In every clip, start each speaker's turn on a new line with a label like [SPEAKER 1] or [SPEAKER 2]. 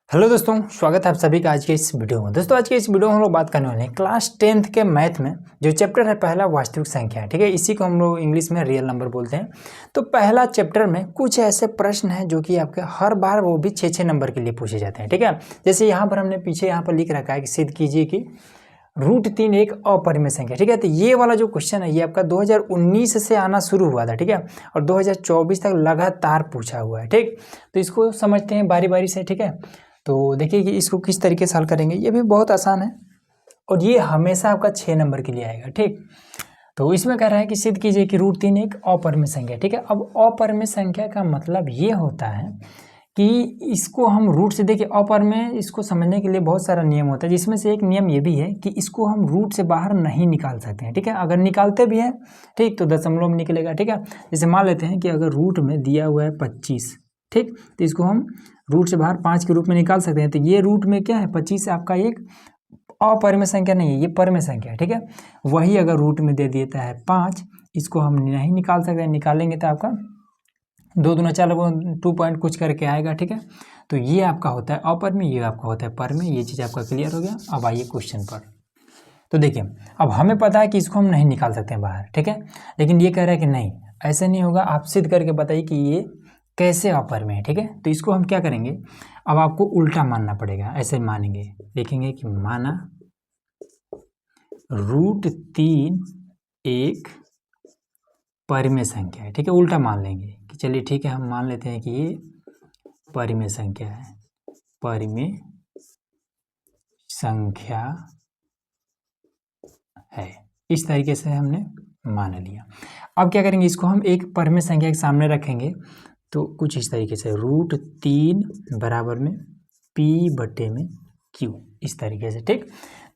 [SPEAKER 1] Hello दोस्तों, स्वागत है आप सभी का आज के इस वीडियो में। दोस्तों आज के इस वीडियो में हम लोग बात करने वाले हैं क्लास 10th के मैथ में जो चैप्टर है पहला वास्तविक संख्या है। ठीक है, इसी को हम लोग इंग्लिश में रियल नंबर बोलते हैं। तो पहला चैप्टर में कुछ ऐसे प्रश्न हैं जो कि आपके हर बार वो भी 6 नंबर के लिए पूछे जाते हैं। ठीक है, जैसे यहाँ पर हमने पीछे यहाँ पर लिख रखा है कि सिद्ध कीजिए कि √3 एक अपरिमेय संख्या। ठीक है, तो ये वाला जो क्वेश्चन है ये आपका 2019 से आना शुरू हुआ था। ठीक है, और 2024 तक लगातार पूछा हुआ है। ठीक, तो इसको समझते हैं बारी बारी से। ठीक है, तो देखिए कि इसको किस तरीके से हल करेंगे। ये भी बहुत आसान है और ये हमेशा आपका 6 नंबर के लिए आएगा। ठीक, तो इसमें कह रहा है कि सिद्ध कीजिए कि √3 एक अपरिमेय संख्या। ठीक है, अब अपरिमेय संख्या का मतलब ये होता है कि इसको हम रूट से, देखिए अपरिमेय इसको समझने के लिए बहुत सारा नियम होता है, जिसमें से एक नियम ये भी है कि इसको हम रूट से बाहर नहीं निकाल सकते हैं। ठीक है, अगर निकालते भी हैं ठीक तो दशमलव में निकलेगा। ठीक है, जैसे मान लेते हैं कि अगर रूट में दिया हुआ है 25, ठीक, तो इसको हम रूट से बाहर 5 के रूप में निकाल सकते हैं। तो ये रूट में क्या है, 25 आपका एक अपरिमेय संख्या नहीं है, ये परिमेय संख्या है। ठीक है, वही अगर रूट में दे देता है 5, इसको हम नहीं निकाल सकते, निकालेंगे तो आपका 2 दूना 4 2 पॉइंट कुछ करके आएगा। ठीक है, तो ये आपका होता है अपरिमेय, ये आपका होता है परिमेय। ये चीज़ आपका क्लियर हो गया। अब आइए क्वेश्चन पर। तो देखिए अब हमें पता है कि इसको हम नहीं निकाल सकते हैं बाहर। ठीक है, लेकिन ये कह रहा है कि नहीं, ऐसे नहीं होगा, आप सिद्ध करके बताइए कि ये कैसे अपरिमेय है। ठीक है, तो इसको हम क्या करेंगे, अब आपको उल्टा मानना पड़ेगा। ऐसे मानेंगे, लिखेंगे कि माना √3 एक परिमेय संख्या है। ठीक है, उल्टा मान लेंगे कि चलिए ठीक है, हम मान लेते हैं कि ये परिमेय संख्या है, परिमेय संख्या है। इस तरीके से हमने मान लिया। अब क्या करेंगे, इसको हम एक परिमेय संख्या के सामने रखेंगे तो कुछ इस तरीके से √3 बराबर में P/Q, इस तरीके से। ठीक,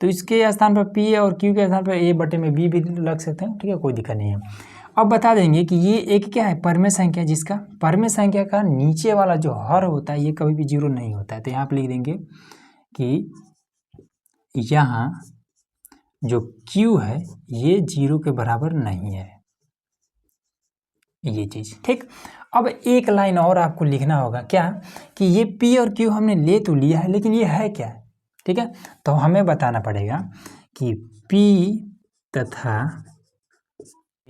[SPEAKER 1] तो इसके स्थान पर P और Q के स्थान पर A/B भी लग सकते हैं। ठीक है, कोई दिक्कत नहीं है। अब बता देंगे कि ये एक क्या है, परिमेय संख्या, जिसका परिमेय संख्या का नीचे वाला जो हर होता है ये कभी भी 0 नहीं होता है। तो यहाँ पर लिख देंगे कि यहाँ जो Q है ये 0 के बराबर नहीं है, ये चीज़। ठीक, अब एक लाइन और आपको लिखना होगा, क्या कि ये P और Q हमने ले तो लिया है, लेकिन ये है क्या। ठीक है, तो हमें बताना पड़ेगा कि P तथा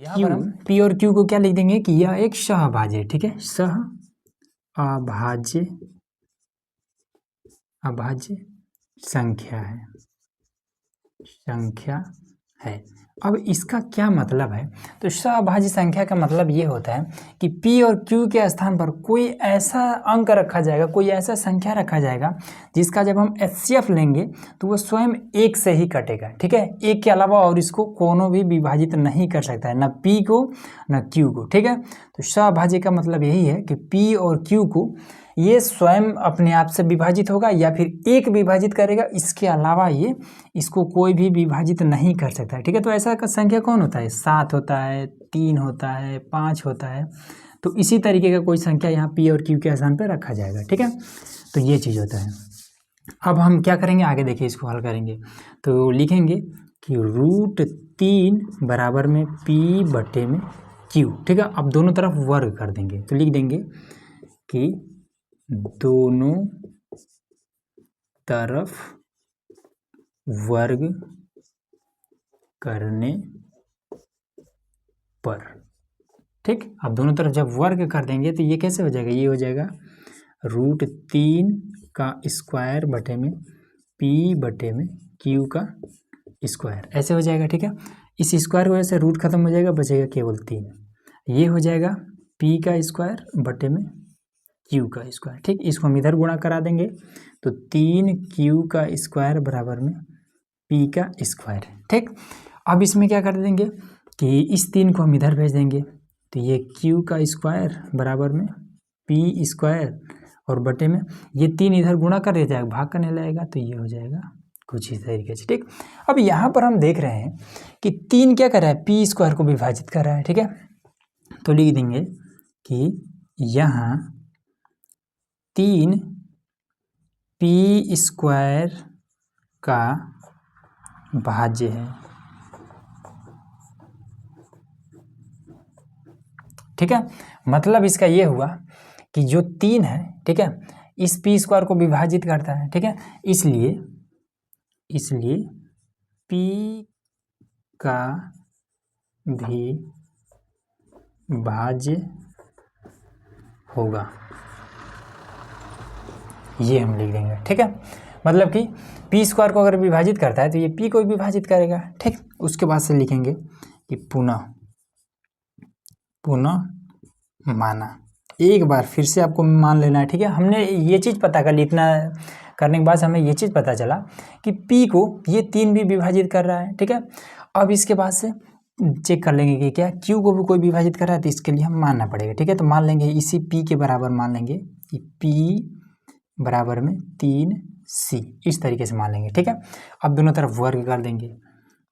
[SPEAKER 1] Q, P और Q को क्या लिख देंगे कि यह एक सहअभाज्य। ठीक है, सहअभाज्य संख्या है। अब इसका क्या मतलब है, तो सहअभाज्य संख्या का मतलब ये होता है कि P और Q के स्थान पर कोई ऐसा अंक रखा जाएगा, कोई ऐसा संख्या रखा जाएगा जिसका जब हम HCF लेंगे तो वो स्वयं 1 से ही कटेगा। ठीक है, 1 के अलावा और इसको कोनो भी विभाजित नहीं कर सकता है, न P को न Q को। ठीक है, तो सहअभाज्य का मतलब यही है कि P और Q को ये स्वयं अपने आप से विभाजित होगा या फिर एक विभाजित करेगा, इसके अलावा ये इसको कोई भी विभाजित नहीं कर सकता है। ठीक है, तो ऐसा का संख्या कौन होता है, 7 होता है, 3 होता है, 5 होता है। तो इसी तरीके का कोई संख्या यहाँ P और Q के स्थान पर रखा जाएगा। ठीक है, तो ये चीज़ होता है। अब हम क्या करेंगे आगे, देखिए इसको हल करेंगे तो लिखेंगे कि √3 बराबर में P/Q। ठीक है, अब दोनों तरफ वर्ग कर देंगे तो लिख देंगे कि दोनों तरफ वर्ग करने पर। ठीक, अब दोनों तरफ जब वर्ग कर देंगे तो ये कैसे हो जाएगा, ये हो जाएगा √3 का स्क्वायर बटे में P/Q का स्क्वायर, ऐसे हो जाएगा। ठीक है, इस स्क्वायर की वजह से रूट खत्म हो जाएगा, बचेगा केवल 3। ये हो जाएगा P का स्क्वायर बटे में Q का स्क्वायर। ठीक, इसको हम इधर गुणा करा देंगे तो 3Q का स्क्वायर बराबर में P का स्क्वायर। ठीक, अब इसमें क्या कर देंगे कि इस 3 को हम इधर भेज देंगे तो ये Q का स्क्वायर बराबर में P स्क्वायर और बटे में ये 3 इधर गुणा कर दिया जाएगा, भाग करने लगेगा तो ये हो जाएगा कुछ इस तरीके से। ठीक, अब यहाँ पर हम देख रहे हैं कि 3 क्या कर रहा है, P स्क्वायर को विभाजित कर रहा है। ठीक है, तो लिख देंगे कि यहाँ 3 P स्क्वायर का भाज्य है। ठीक है, मतलब इसका ये हुआ कि जो 3 है, ठीक है, इस पी स्क्वायर को विभाजित करता है, ठीक है। इसलिए पी का भी भाज्य होगा, ये हम लिख देंगे, ठीक है। मतलब कि पी स्क्वायर को अगर विभाजित करता है तो ये पी को भी विभाजित करेगा, ठीक। उसके बाद से लिखेंगे कि पुनः माना, एक बार फिर से आपको मान लेना है, ठीक है। हमने ये चीज़ पता कर ली, इतना करने के बाद हमें ये चीज़ पता चला कि P को ये 3 भी विभाजित कर रहा है, ठीक है। अब इसके बाद से चेक कर लेंगे कि क्या Q को भी कोई विभाजित कर रहा है, तो इसके लिए हम मानना पड़ेगा, ठीक है। तो मान लेंगे इसी P के बराबर मान लेंगे कि P बराबर में 3C, इस तरीके से मान लेंगे, ठीक है। अब दोनों तरफ वर्ग कर देंगे,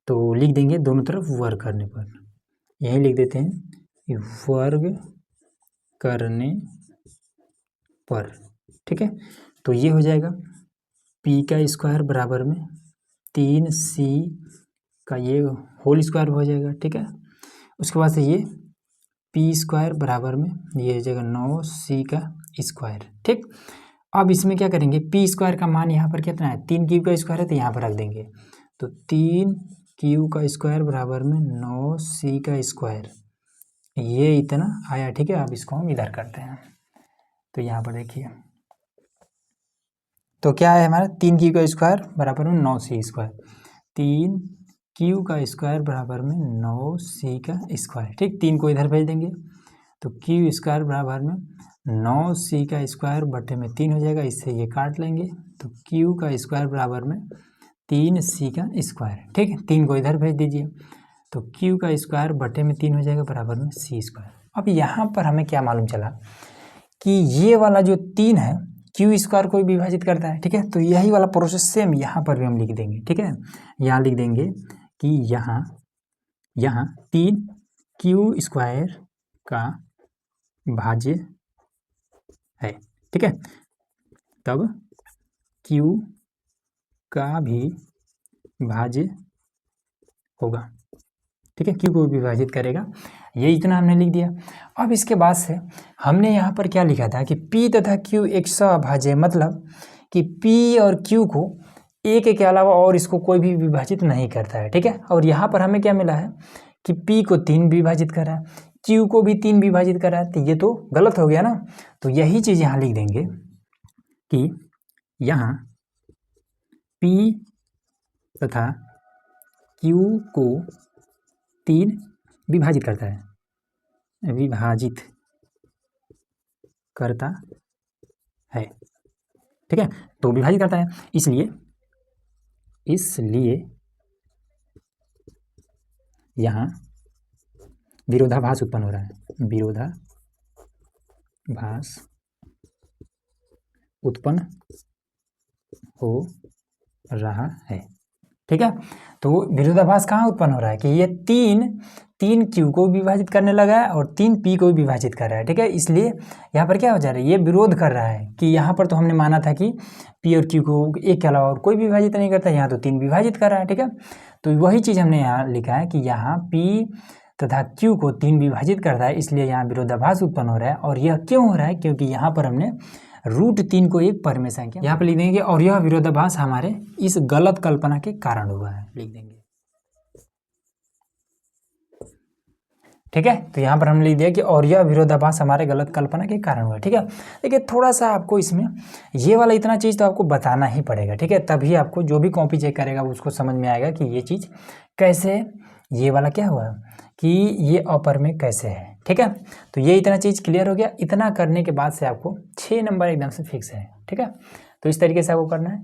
[SPEAKER 1] तो लिख देंगे दोनों तरफ वर्ग करने पर, यही लिख देते हैं कि वर्ग करने पर, ठीक है। तो ये हो जाएगा P का स्क्वायर बराबर में 3C का ये होल स्क्वायर हो जाएगा, ठीक है। उसके बाद से ये P स्क्वायर बराबर में ये हो जाएगा 9C का स्क्वायर, ठीक। अब इसमें क्या करेंगे, P स्क्वायर का मान यहाँ पर कितना है, 3Q का स्क्वायर है, तो यहाँ पर रख देंगे। तो 3Q का स्क्वायर बराबर में 9C का स्क्वायर, ये इतना आया, ठीक है। अब इसको हम इधर करते हैं, तो यहाँ पर देखिए तो क्या है हमारा 3Q का स्क्वायर बराबर में 9C स्क्वायर, 3Q का स्क्वायर बराबर में 9C का स्क्वायर, ठीक। 3 को इधर भेज देंगे तो Q स्क्वायर बराबर में 9C का स्क्वायर बटे में 3 हो जाएगा, इससे ये काट लेंगे तो Q का स्क्वायर बराबर में 3C का स्क्वायर, ठीक है। 3 को इधर भेज दीजिए तो Q का स्क्वायर बटे में 3 हो जाएगा बराबर में C स्क्वायर। अब यहाँ पर हमें क्या मालूम चला कि ये वाला जो 3 है Q स्क्वायर को भी विभाजित करता है, ठीक है। तो यही वाला प्रोसेस सेम यहाँ पर भी हम लिख देंगे, ठीक है। यहाँ लिख देंगे कि यहाँ 3Q स्क्वायर का भाज्य है, ठीक है। तब Q का भी भाज्य होगा, ठीक है। Q को भी विभाजित करेगा, ये इतना हमने लिख दिया। अब इसके बाद से हमने यहाँ पर क्या लिखा था कि P तथा Q एक सभाज्य, मतलब कि P और Q को एक के अलावा और इसको कोई भी विभाजित नहीं करता है, ठीक है। और यहाँ पर हमें क्या मिला है कि P को 3 विभाजित कर रहा है, Q को भी 3 विभाजित कर रहा है, तो ये तो गलत हो गया ना। तो यही चीज़ यहाँ लिख देंगे कि यहाँ P तथा Q को 3 विभाजित करता है, विभाजित करता है, ठीक है। तो विभाजित करता है, इसलिए यहाँ विरोधाभास उत्पन्न हो रहा है, विरोधाभास उत्पन्न हो रहा है, ठीक है। तो विरोधाभास कहाँ उत्पन्न हो रहा है कि ये 3 Q को विभाजित करने लगा है और 3 P को भी विभाजित कर रहा है, ठीक है। इसलिए यहाँ पर क्या हो जा रहा है, ये विरोध कर रहा है कि यहाँ पर तो हमने माना था कि P और Q को एक के अलावा और कोई विभाजित नहीं करता, यहाँ तो 3 विभाजित कर रहा है, ठीक है। तो वही चीज़ हमने यहाँ लिखा है कि यहाँ P तथा Q को 3 विभाजित करता है, इसलिए यहाँ विरोधाभास उत्पन्न हो रहा है। और यह क्यों हो रहा है, क्योंकि यहाँ पर हमने √3 को एक परमेय संख्या यहाँ पर लिख देंगे, और यह विरोधाभास हमारे इस गलत कल्पना के कारण हुआ है, लिख देंगे, ठीक है। तो यहाँ पर हमने लिख दिया कि और यह विरोधाभास हमारे गलत कल्पना के कारण हुआ, ठीक है। देखिए थोड़ा सा आपको इसमें ये वाला इतना चीज़ तो आपको बताना ही पड़ेगा, ठीक है। तभी आपको जो भी कॉपी चेक करेगा उसको समझ में आएगा कि ये चीज़ कैसे, ये वाला क्या हुआ कि ये अपरमेय कैसे है, ठीक है। तो ये इतना चीज़ क्लियर हो गया। इतना करने के बाद से आपको 6 नंबर एकदम से फिक्स है, ठीक है। तो इस तरीके से आपको करना है।